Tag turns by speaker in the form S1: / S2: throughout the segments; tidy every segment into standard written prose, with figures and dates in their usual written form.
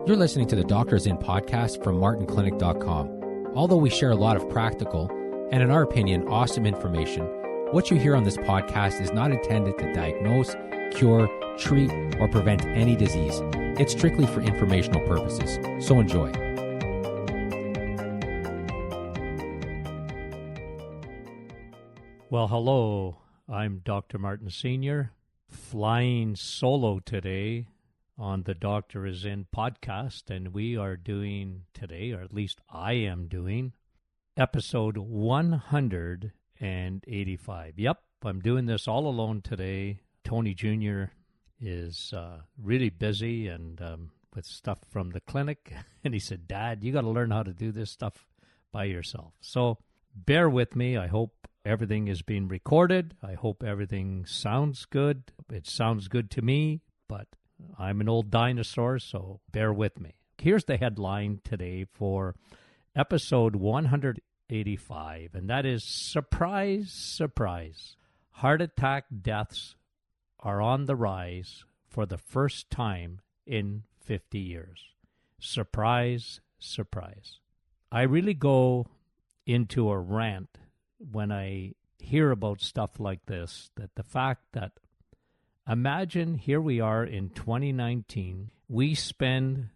S1: You're listening to the Doctors In podcast from martinclinic.com. Although we share a lot of practical and, in our opinion, awesome information, what you hear on this podcast is not intended to diagnose, cure, treat, or prevent any disease. It's strictly for informational purposes. So enjoy.
S2: Well, hello. I'm Dr. Martin Sr., flying solo today on the Doctor Is In podcast, and we are doing today, or at least I am doing, episode 185. Yep, I'm doing this all alone today. Tony Jr. is really busy and with stuff from the clinic, and he said, Dad, you got to learn how to do this stuff by yourself. So bear with me. I hope everything is being recorded. I hope everything sounds good. It sounds good to me, but I'm an old dinosaur, so bear with me. Here's the headline today for episode 185, and that is, surprise, surprise, heart attack deaths are on the rise for the first time in 50 years. Surprise, surprise. I really go into a rant when I hear about stuff like this, that the fact that, imagine here we are in 2019, we spend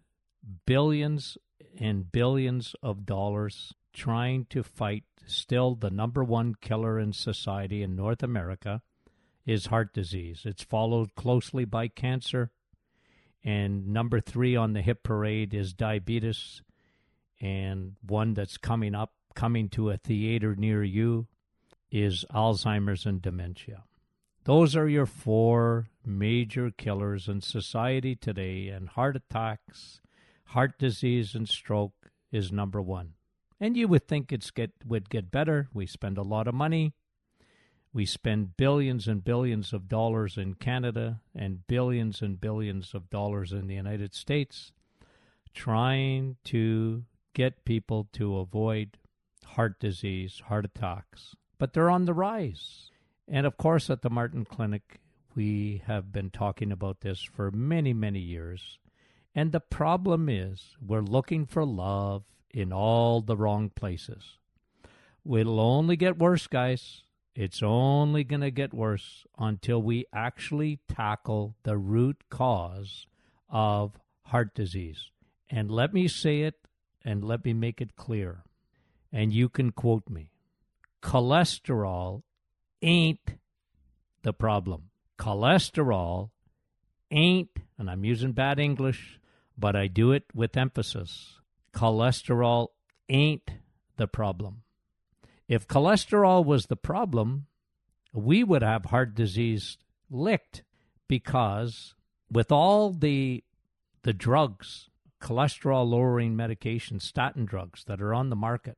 S2: billions and billions of dollars trying to fight still the number one killer in society in North America is heart disease. It's followed closely by cancer, and number 3 on the hit parade is diabetes, and one that's coming to a theater near you is Alzheimer's and dementia. Those are your 4 major killers in society today, and heart attacks, heart disease, and stroke is number 1. And you would think would get better. We spend a lot of money. We spend billions and billions of dollars in Canada and billions of dollars in the United States trying to get people to avoid heart disease, heart attacks. But they're on the rise. And of course, at the Martin Clinic, we have been talking about this for many, many years. And the problem is we're looking for love in all the wrong places. It'll only get worse, guys. It's only going to get worse until we actually tackle the root cause of heart disease. And let me say it, and let me make it clear. And you can quote me. Cholesterol ain't the problem. Cholesterol ain't, and I'm using bad English, but I do it with emphasis. Cholesterol ain't the problem. If cholesterol was the problem, we would have heart disease licked, because with all the drugs, cholesterol-lowering medications, statin drugs that are on the market,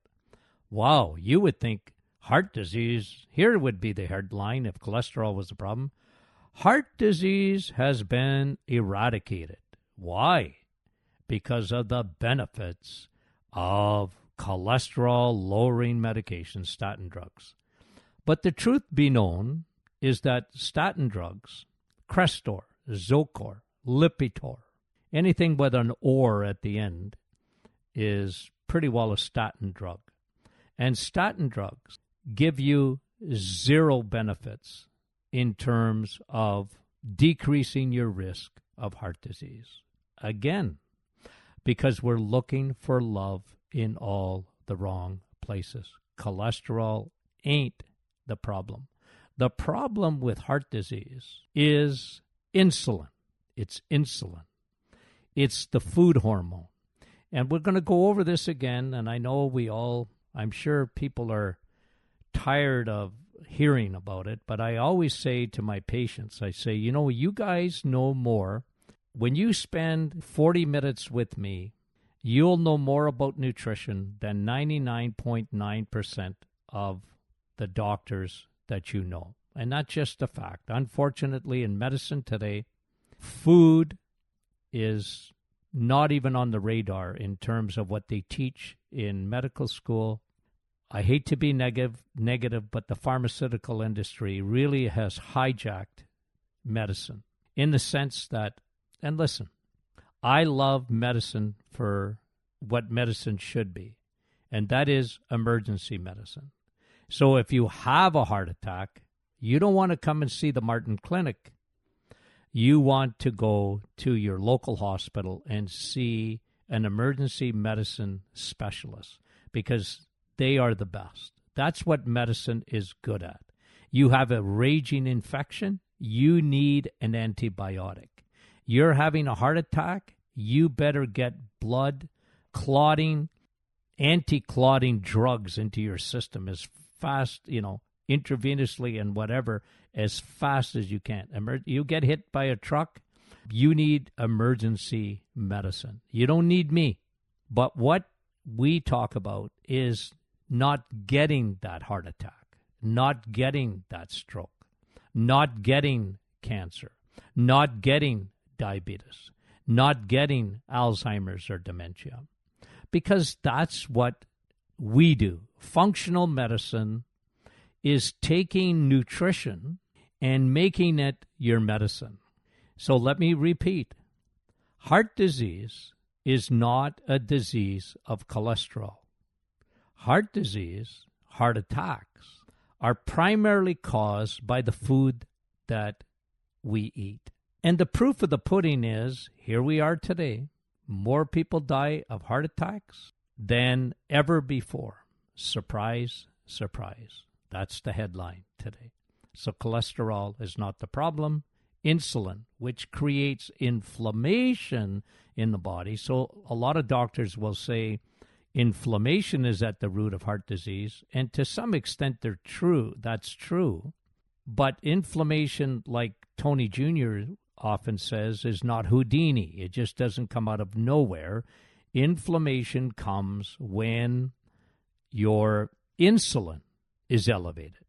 S2: wow, you would think heart disease, here would be the headline if cholesterol was the problem. Heart disease has been eradicated. Why? Because of the benefits of cholesterol-lowering medications, statin drugs. But the truth be known is that statin drugs, Crestor, Zocor, Lipitor, anything with an or at the end is pretty well a statin drug. And statin drugs give you 0 benefits in terms of decreasing your risk of heart disease. Again, because we're looking for love in all the wrong places. Cholesterol ain't the problem. The problem with heart disease is insulin. It's insulin. It's the food hormone. And we're going to go over this again, and I know I'm sure people are tired of hearing about it, but I always say to my patients, I say, you guys know more. When you spend 40 minutes with me, you'll know more about nutrition than 99.9% of the doctors that you know. And that's just a fact. Unfortunately, in medicine today, food is not even on the radar in terms of what they teach in medical school. I hate to be negative, but the pharmaceutical industry really has hijacked medicine in the sense that, and listen, I love medicine for what medicine should be, and that is emergency medicine. So if you have a heart attack, you don't want to come and see the Martin Clinic. You want to go to your local hospital and see an emergency medicine specialist because they are the best. That's what medicine is good at. You have a raging infection, you need an antibiotic. You're having a heart attack, you better get blood clotting, anti-clotting drugs into your system as fast, intravenously and whatever, as fast as you can. You get hit by a truck, you need emergency medicine. You don't need me. But what we talk about is not getting that heart attack, not getting that stroke, not getting cancer, not getting diabetes, not getting Alzheimer's or dementia. Because that's what we do. Functional medicine is taking nutrition and making it your medicine. So let me repeat. Heart disease is not a disease of cholesterol. Heart disease, heart attacks, are primarily caused by the food that we eat. And the proof of the pudding is, here we are today, more people die of heart attacks than ever before. Surprise, surprise. That's the headline today. So cholesterol is not the problem. Insulin, which creates inflammation in the body. So a lot of doctors will say inflammation is at the root of heart disease. And to some extent, that's true. But inflammation, like Tony Jr. often says, is not Houdini. It just doesn't come out of nowhere. Inflammation comes when your insulin is elevated.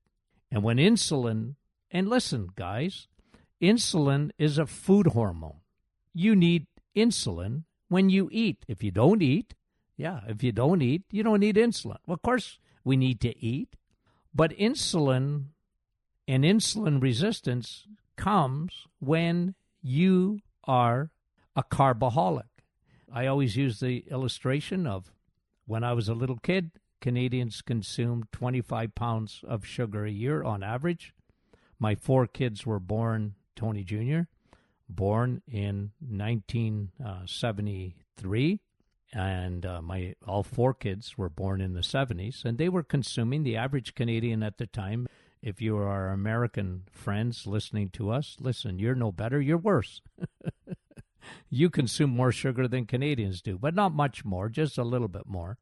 S2: And when insulin, and listen, guys, insulin is a food hormone. You need insulin when you eat. If you don't eat, you don't need insulin. Well, of course, we need to eat. But insulin and insulin resistance comes when you are a carboholic. I always use the illustration of when I was a little kid, Canadians consumed 25 pounds of sugar a year on average. My 4 kids were born, Tony Jr., born in 1973, and all 4 kids were born in the 70s, and they were consuming, the average Canadian at the time, if you are our American friends listening to us, listen, you're no better, you're worse. You consume more sugar than Canadians do, but not much more, just a little bit more.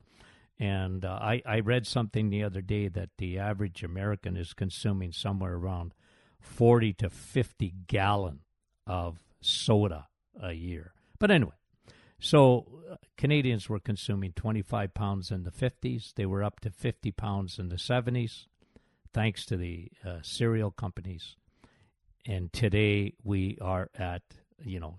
S2: And I read something the other day that the average American is consuming somewhere around 40 to 50 gallons of soda a year. But anyway, so Canadians were consuming 25 pounds in the 50s. They were up to 50 pounds in the 70s, thanks to the cereal companies. And today we are at,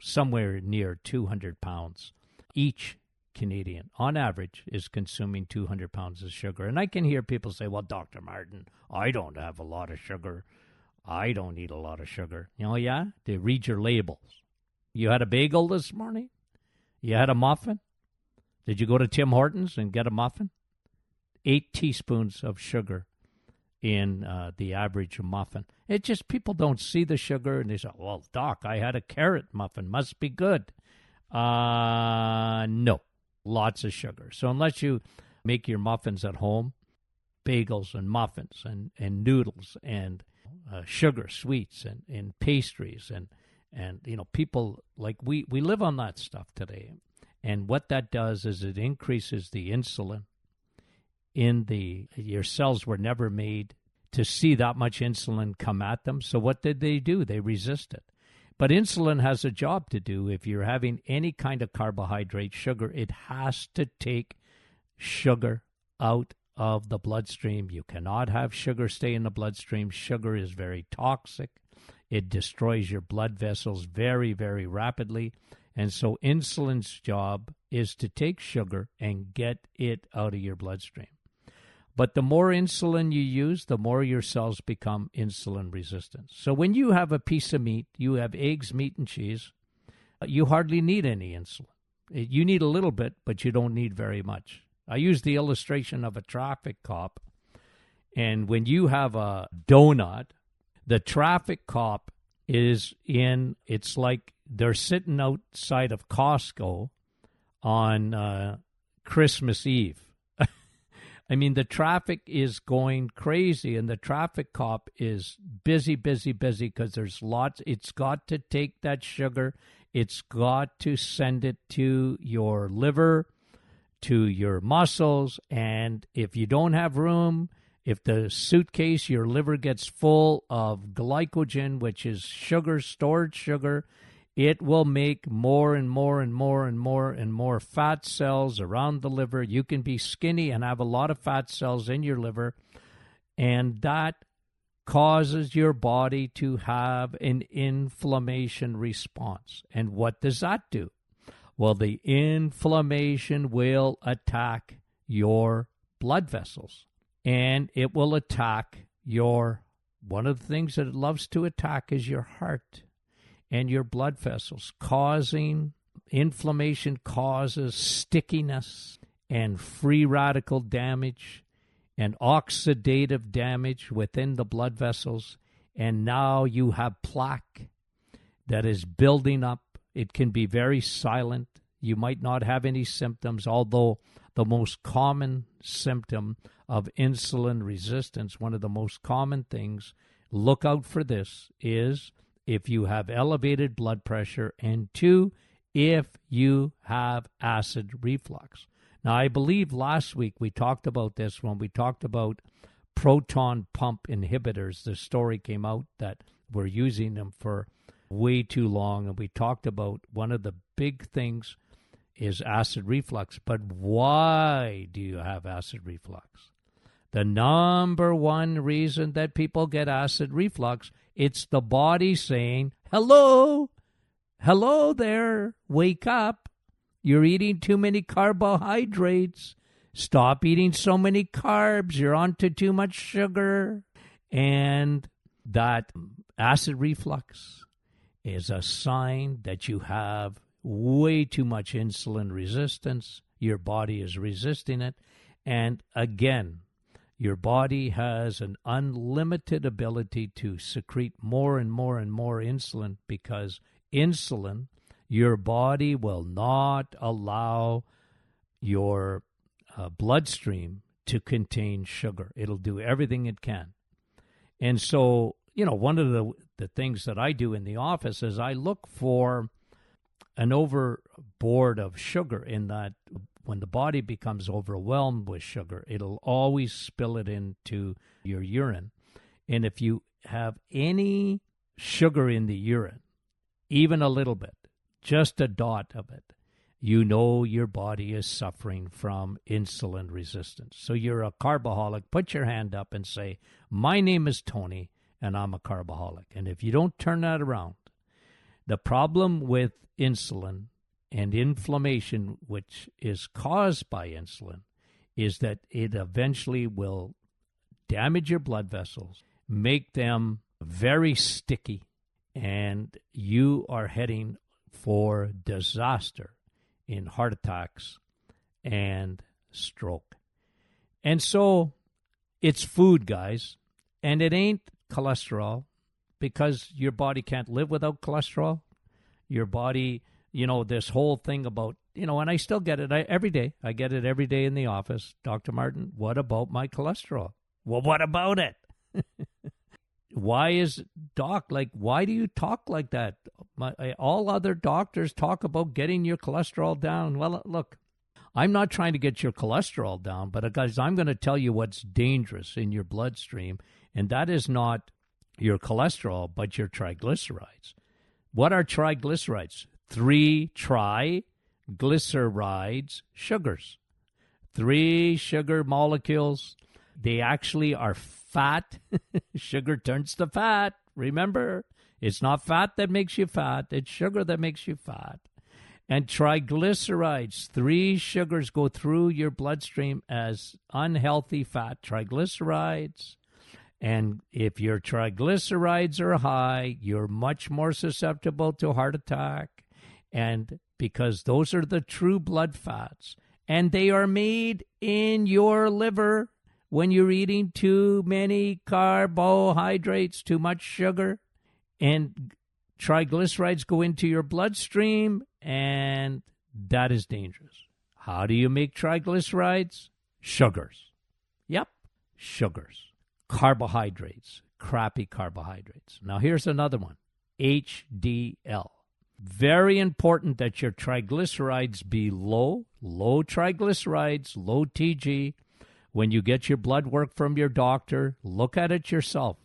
S2: somewhere near 200 pounds. Each Canadian, on average, is consuming 200 pounds of sugar. And I can hear people say, well, Dr. Martin, I don't have a lot of sugar. I don't eat a lot of sugar. Yeah? They read your labels. You had a bagel this morning? You had a muffin? Did you go to Tim Hortons and get a muffin? 8 teaspoons of sugar in the average muffin. It just, people don't see the sugar, and they say, well, Doc, I had a carrot muffin. Must be good. No. Lots of sugar. So unless you make your muffins at home, bagels and muffins and noodles and sugar sweets and pastries and people like we live on that stuff today. And what that does is it increases the insulin in your cells were never made to see that much insulin come at them. So what did they do? They resist it. But insulin has a job to do. If you're having any kind of carbohydrate, sugar, it has to take sugar out of the bloodstream. You cannot have sugar stay in the bloodstream. Sugar is very toxic. It destroys your blood vessels very, very rapidly. And so insulin's job is to take sugar and get it out of your bloodstream. But the more insulin you use, the more your cells become insulin resistant. So when you have a piece of meat, you have eggs, meat, and cheese, you hardly need any insulin. You need a little bit, but you don't need very much. I use the illustration of a traffic cop. And when you have a donut, the traffic cop it's like they're sitting outside of Costco on Christmas Eve. I mean, the traffic is going crazy, and the traffic cop is busy because there's lots. It's got to take that sugar. It's got to send it to your liver, to your muscles, and if you don't have room, if the suitcase, your liver gets full of glycogen, which is sugar, stored sugar, it will make more and more fat cells around the liver. You can be skinny and have a lot of fat cells in your liver, and that causes your body to have an inflammation response. And what does that do? Well, the inflammation will attack your blood vessels, and it will attack one of the things that it loves to attack is your heart and your blood vessels. Causing inflammation causes stickiness and free radical damage and oxidative damage within the blood vessels. And now you have plaque that is building up. It can be very silent. You might not have any symptoms, although the most common symptom of insulin resistance, one of the most common things, look out for this, is if you have elevated blood pressure, and 2, if you have acid reflux. Now, I believe last week we talked about this when we talked about proton pump inhibitors. The story came out that we're using them for way too long, and we talked about one of the big things is acid reflux. But why do you have acid reflux? The number one reason that people get acid reflux, it's the body saying, hello there, wake up. You're eating too many carbohydrates. Stop eating so many carbs. You're onto too much sugar. And that acid reflux is a sign that you have way too much insulin resistance. Your body is resisting it. And again, your body has an unlimited ability to secrete more and more insulin, because insulin, your body will not allow your bloodstream to contain sugar. It'll do everything it can. And so, one of the things that I do in the office is I look for an overboard of sugar, in that when the body becomes overwhelmed with sugar, it'll always spill it into your urine. And if you have any sugar in the urine, even a little bit, just a dot of it, your body is suffering from insulin resistance. So you're a carboholic. Put your hand up and say, my name is Tony, and I'm a carboholic. And if you don't turn that around, the problem with insulin and inflammation, which is caused by insulin, is that it eventually will damage your blood vessels, make them very sticky, and you are heading for disaster in heart attacks and stroke. And so it's food, guys, and it ain't cholesterol, because your body can't live without cholesterol. Your body, this whole thing about, and I still get it every day. I get it every day in the office. Dr. Martin, what about my cholesterol? Well, what about it? Why do you talk like that? All other doctors talk about getting your cholesterol down. Well, look, I'm not trying to get your cholesterol down, but guys, I'm going to tell you what's dangerous in your bloodstream, and that is not your cholesterol, but your triglycerides. What are triglycerides? 3 triglycerides sugars. 3 sugar molecules. They actually are fat. Sugar turns to fat. Remember, it's not fat that makes you fat. It's sugar that makes you fat. And triglycerides, 3 sugars go through your bloodstream as unhealthy fat. Triglycerides. And if your triglycerides are high, you're much more susceptible to heart attack And because those are the true blood fats, and they are made in your liver when you're eating too many carbohydrates, too much sugar, and triglycerides go into your bloodstream, and that is dangerous. How do you make triglycerides? Sugars. Yep, sugars. Carbohydrates, crappy carbohydrates. Now here's another one, HDL. Very important that your triglycerides be low triglycerides, low TG. When you get your blood work from your doctor, look at it yourself,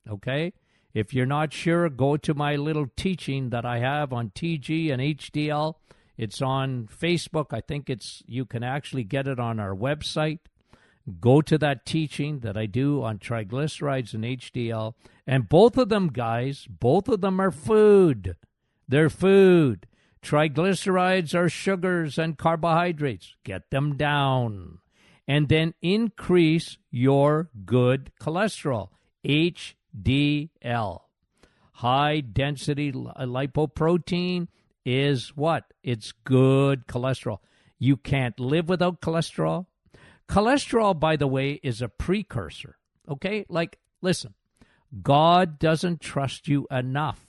S2: okay? If you're not sure, go to my little teaching that I have on TG and HDL. It's on Facebook. I think you can actually get it on our website. Go to that teaching that I do on triglycerides and HDL. And both of them, guys, both of them are food. They're food. Triglycerides are sugars and carbohydrates. Get them down. And then increase your good cholesterol, HDL. High density lipoprotein is what? It's good cholesterol. You can't live without cholesterol. Cholesterol, by the way, is a precursor. Okay? Like, listen, God doesn't trust you enough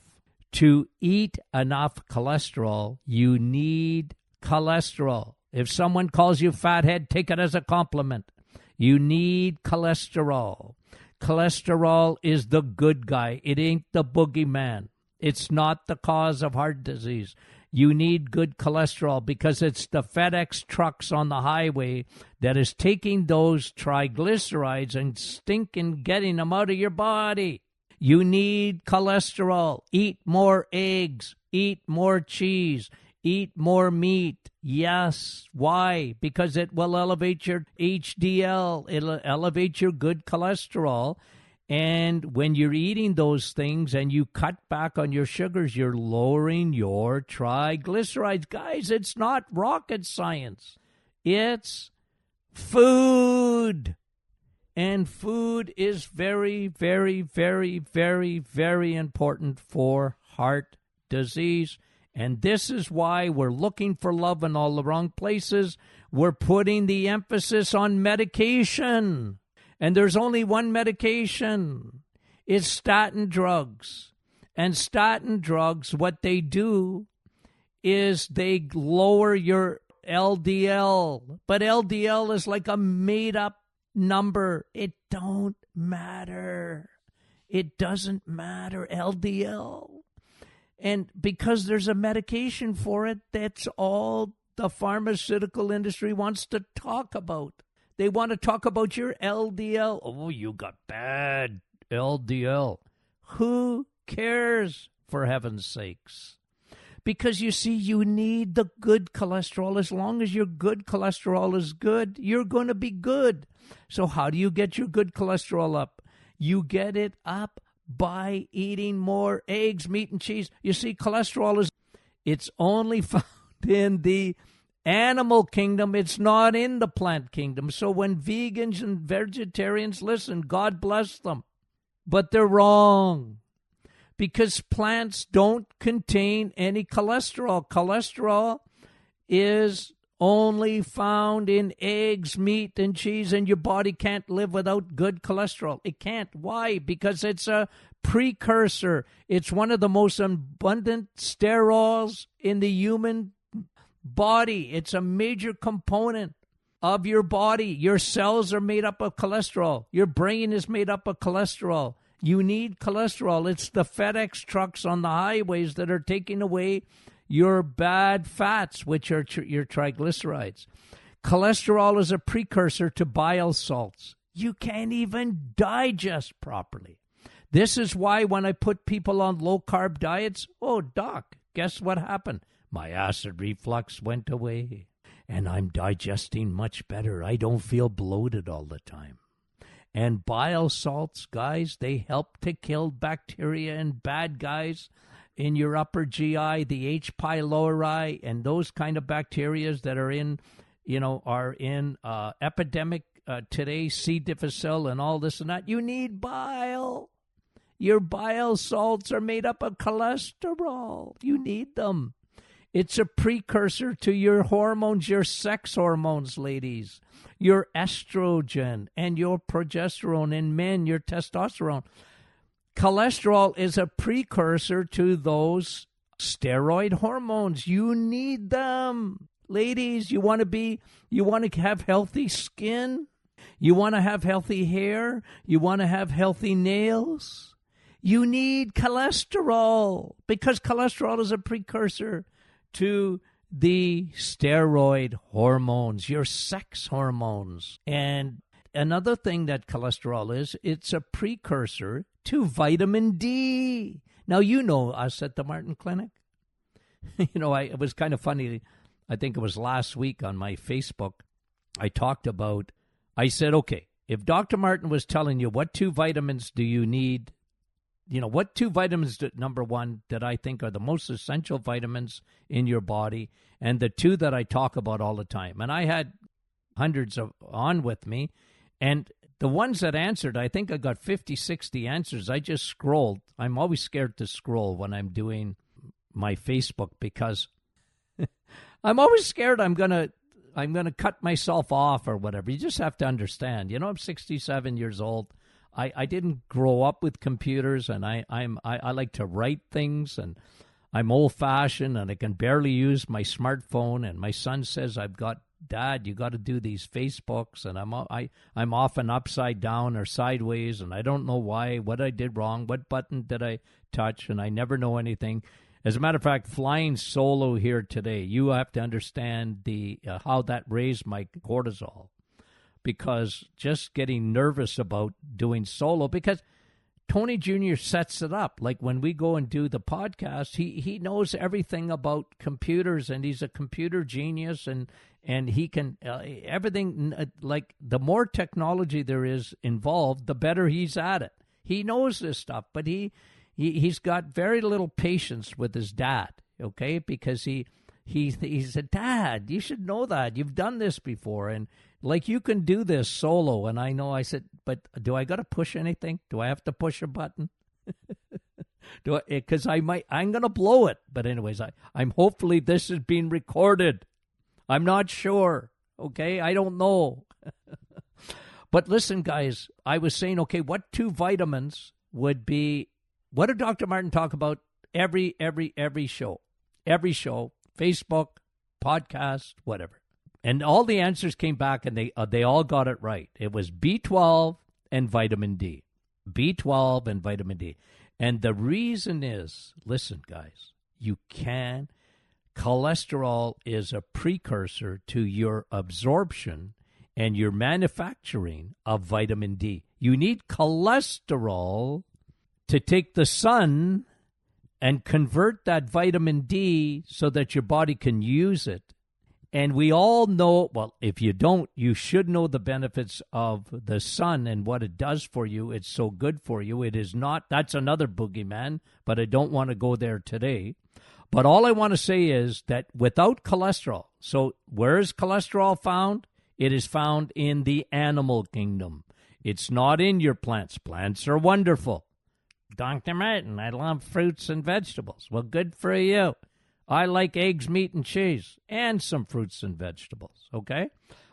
S2: to eat enough cholesterol. You need cholesterol. If someone calls you fathead, take it as a compliment. You need cholesterol. Cholesterol is the good guy. It ain't the boogeyman. It's not the cause of heart disease. You need good cholesterol because it's the FedEx trucks on the highway that is taking those triglycerides and stinking getting them out of your body. You need cholesterol. Eat more eggs. Eat more cheese. Eat more meat. Yes. Why? Because it will elevate your HDL. It'll elevate your good cholesterol. And when you're eating those things and you cut back on your sugars, you're lowering your triglycerides. Guys, it's not rocket science. It's food. And food is very, very, very, very, very important for heart disease. And this is why we're looking for love in all the wrong places. We're putting the emphasis on medication. And there's only one medication. It's statin drugs. And statin drugs, what they do is they lower your LDL. But LDL is like a made-up number. It don't matter. It doesn't matter, LDL. And because there's a medication for it, that's all the pharmaceutical industry wants to talk about. They want to talk about your LDL. Oh, you got bad LDL. Who cares, for heaven's sakes? Because you see, you need the good cholesterol. As long as your good cholesterol is good, you're going to be good. So how do you get your good cholesterol up? You get it up by eating more eggs, meat, and cheese. You see, cholesterol it's only found in the animal kingdom. It's not in the plant kingdom. So when vegans and vegetarians listen, God bless them. But they're wrong. Because plants don't contain any cholesterol. Cholesterol is only found in eggs, meat, and cheese, and your body can't live without good cholesterol. It can't. Why? Because it's a precursor. It's one of the most abundant sterols in the human body. It's a major component of your body. Your cells are made up of cholesterol. Your brain is made up of cholesterol. You need cholesterol. It's the FedEx trucks on the highways that are taking away your bad fats, which are your triglycerides. Cholesterol is a precursor to bile salts. You can't even digest properly. This is why when I put people on low-carb diets, oh, doc, guess what happened? My acid reflux went away, and I'm digesting much better. I don't feel bloated all the time. And bile salts, guys, they help to kill bacteria and bad guys in your upper GI, the H. pylori, and those kind of bacteria that are in, epidemic today, C. difficile and all this and that. You need bile. Your bile salts are made up of cholesterol. You need them. It's a precursor to your hormones, your sex hormones, ladies, your estrogen and your progesterone. In men, your testosterone. Cholesterol is a precursor to those steroid hormones. You need them. Ladies, you want to have healthy skin? You want to have healthy hair? You want to have healthy nails? You need cholesterol, because cholesterol is a precursor to the steroid hormones, your sex hormones. And another thing that cholesterol is, it's a precursor to vitamin D. Now, you know us at the Martin Clinic. It was kind of funny. I think it was last week on my Facebook, I said, okay, if Dr. Martin was telling you what 2 vitamins do you need, what 2 vitamins, number one, that I think are the most essential vitamins in your body, and the 2 that I talk about all the time. And I had hundreds on with me, and the ones that answered, I think I got 50, 60 answers. I just scrolled. I'm always scared to scroll when I'm doing my Facebook, because I'm always scared I'm gonna cut myself off or whatever. You just have to understand. I'm 67 years old. I didn't grow up with computers, and I like to write things, and I'm old-fashioned, and I can barely use my smartphone. And my son says, Dad, you got to do these Facebooks, and I'm often upside down or sideways, and I don't know why, what I did wrong, what button did I touch, and I never know anything. As a matter of fact, flying solo here today, you have to understand how that raised my cortisol, because just getting nervous about doing solo, because Tony Jr. sets it up. Like when we go and do the podcast, he knows everything about computers, and he's a computer genius, and he can everything. Like the more technology there is involved, the better he's at it. He knows this stuff, but he's got very little patience with his dad, okay? Because he said, Dad, you should know that. You've done this before, and like you can do this solo. And I know, I said, but do I got to push anything? Do I have to push a button? Because I'm going to blow it. But anyways, I'm hopefully this is being recorded. I'm not sure, okay? I don't know. But listen, guys, I was saying, okay, what 2 vitamins would be? What did Dr. Martin talk about every show? Every show, Facebook, podcast, whatever. And all the answers came back, and they all got it right. It was B12 and vitamin D. B12 and vitamin D. And the reason is, listen, guys, cholesterol is a precursor to your absorption and your manufacturing of vitamin D. You need cholesterol to take the sun and convert that vitamin D so that your body can use it. And we all know, well, if you don't, you should know the benefits of the sun and what it does for you. It's so good for you. It is not, that's another boogeyman, but I don't want to go there today. But all I want to say is that without cholesterol, so where is cholesterol found? It is found in the animal kingdom. It's not in your plants. Plants are wonderful. Dr. Martin, I love fruits and vegetables. Well, good for you. I like eggs, meat, and cheese, and some fruits and vegetables, okay?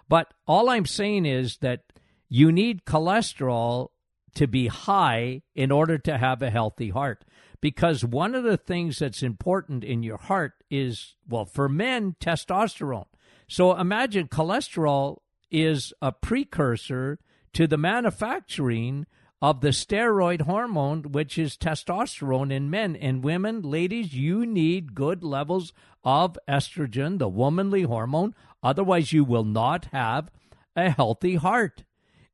S2: But all I'm saying is that you need cholesterol to be high in order to have a healthy heart. Because one of the things that's important in your heart is, well, for men, testosterone. So imagine cholesterol is a precursor to the manufacturing of the steroid hormone, which is testosterone in men. And women, ladies, you need good levels of estrogen, the womanly hormone. Otherwise, you will not have a healthy heart.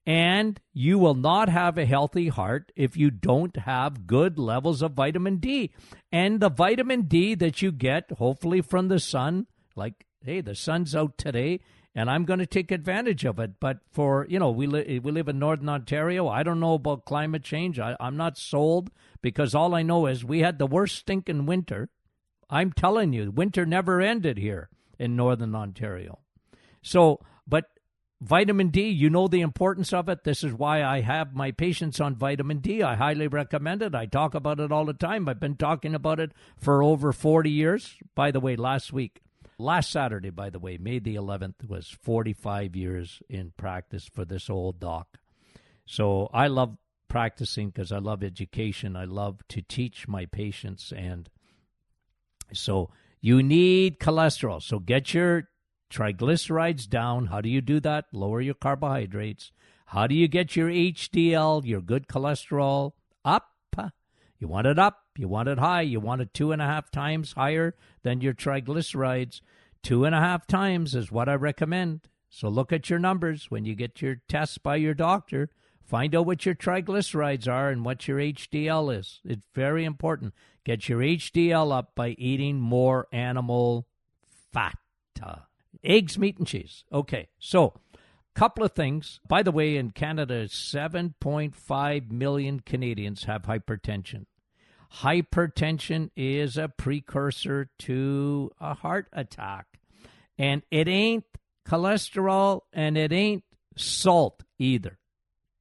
S2: And you will not have a healthy heart if you don't have good levels of vitamin D. And the vitamin D that you get, hopefully from the sun, like, hey, the sun's out today, and I'm going to take advantage of it. But for, we live in Northern Ontario. I don't know about climate change. I'm not sold, because all I know is we had the worst stinking winter. I'm telling you, winter never ended here in Northern Ontario. So, but Vitamin D, you know the importance of it. This is why I have my patients on vitamin D. I highly recommend it. I talk about it all the time. I've been talking about it for over 40 years. By the way, last Saturday, by the way, May the 11th, was 45 years in practice for this old doc. So I love practicing because I love education. I love to teach my patients. And so you need cholesterol. So get your triglycerides down. How do you do that? Lower your carbohydrates. How do you get your HDL, your good cholesterol, up? You want it up. You want it high. You want it 2.5 times higher than your triglycerides. 2.5 times is what I recommend. So look at your numbers when you get your tests by your doctor. Find out what your triglycerides are and what your HDL is. It's very important. Get your HDL up by eating more animal fat. Eggs, meat, and cheese. Okay, so couple of things. By the way, in Canada, 7.5 million Canadians have hypertension. Hypertension is a precursor to a heart attack. And it ain't cholesterol and it ain't salt either.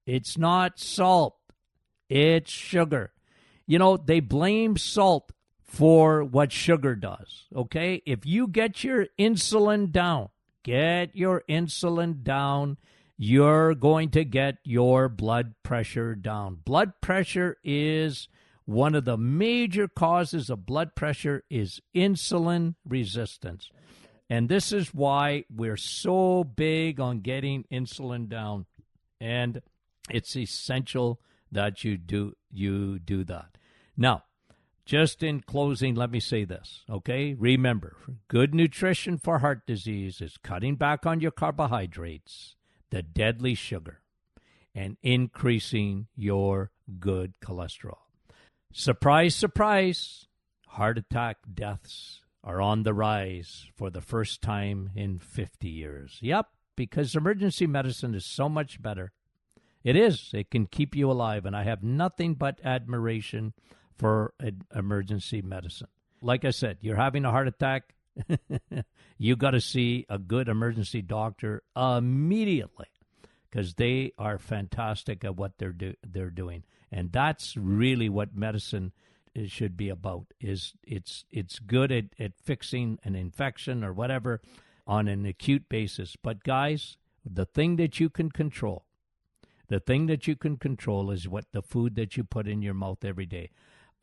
S2: It's not salt. It's sugar. You know, they blame salt for what sugar does, okay? If you get your insulin down, you're going to get your blood pressure down. Blood pressure is one of the major causes of blood pressure is insulin resistance. And this is why we're so big on getting insulin down. And it's essential that you do that. Now, just in closing, let me say this, okay? Remember, good nutrition for heart disease is cutting back on your carbohydrates, the deadly sugar, and increasing your good cholesterol. Surprise, surprise, heart attack deaths are on the rise for the first time in 50 years. Yep, because emergency medicine is so much better. It is. It can keep you alive, and I have nothing but admiration for emergency medicine. Like I said, you're having a heart attack, you got to see a good emergency doctor immediately because they are fantastic at what they're doing. And that's really what medicine should be about. Is it's good at fixing an infection or whatever on an acute basis. But guys, the thing that you can control is what the food that you put in your mouth every day.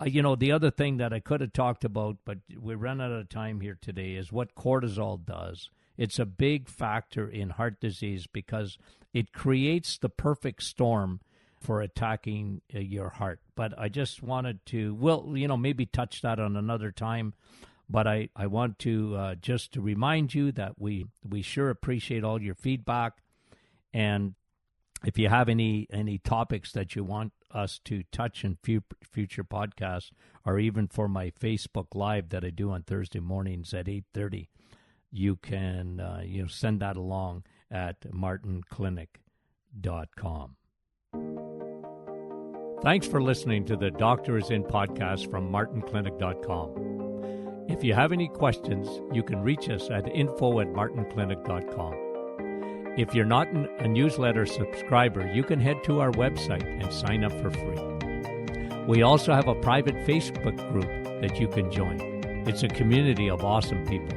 S2: The other thing that I could have talked about, but we run out of time here today, is what cortisol does. It's a big factor in heart disease because it creates the perfect storm for attacking your heart. But I just wanted to, maybe touch that on another time. But I want to just to remind you that we sure appreciate all your feedback. And if you have any topics that you want us to touch in future podcasts, or even for my Facebook Live that I do on Thursday mornings at 8:30, you can send that along at martinclinic.com. Thanks for listening to the Doctor Is In podcast from martinclinic.com. If you have any questions, you can reach us at info@martinclinic.com. If you're not a newsletter subscriber, you can head to our website and sign up for free. We also have a private Facebook group that you can join. It's a community of awesome people.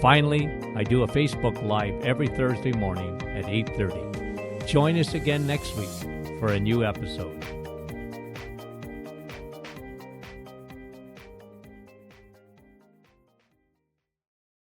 S2: Finally, I do a Facebook Live every Thursday morning at 8:30. Join us again next week for a new episode.